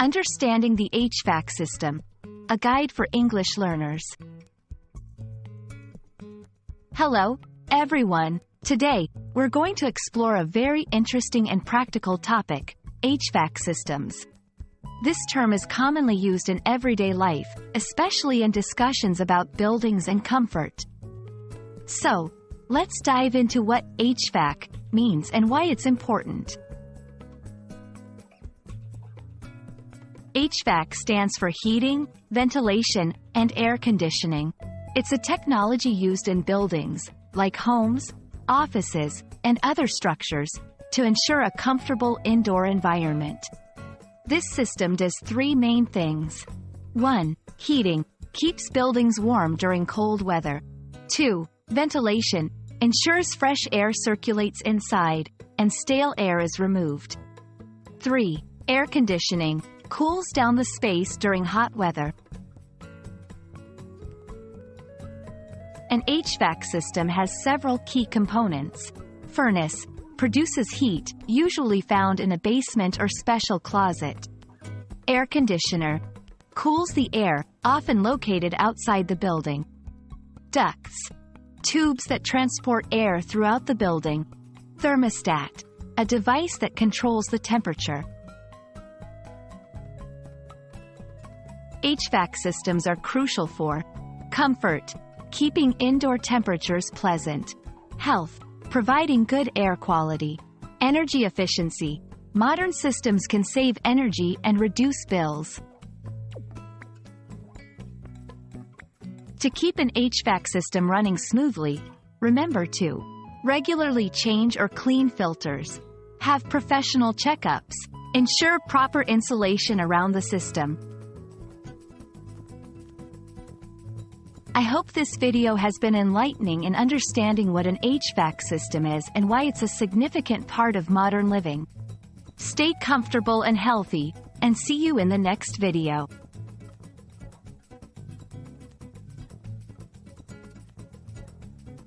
Understanding the HVAC system, a guide for English learners. Hello, everyone. Today, we're going to explore a very interesting and practical topic, HVAC systems. This term is commonly used in everyday life, especially in discussions about buildings and comfort. So, let's dive into what HVAC means and why it's important. HVAC stands for heating, ventilation, and air conditioning. It's a technology used in buildings, like homes, offices, and other structures, to ensure a comfortable indoor environment. This system does three main things. 1. Heating, keeps buildings warm during cold weather. 2. Ventilation, ensures fresh air circulates inside, and stale air is removed. 3. Air conditioning, cools down the space during hot weather. An HVAC system has several key components. Furnace, produces heat, usually found in a basement or special closet. Air conditioner, cools the air, often located outside the building. Ducts, tubes that transport air throughout the building. Thermostat, a device that controls the temperature. HVAC systems are crucial for comfort, keeping indoor temperatures pleasant. Health, providing good air quality. Energy efficiency, modern systems can save energy and reduce bills. To keep an HVAC system running smoothly, remember to regularly change or clean filters. Have professional checkups. Ensure proper insulation around the system. I hope this video has been enlightening in understanding what an HVAC system is and why it's a significant part of modern living. Stay comfortable and healthy, and see you in the next video.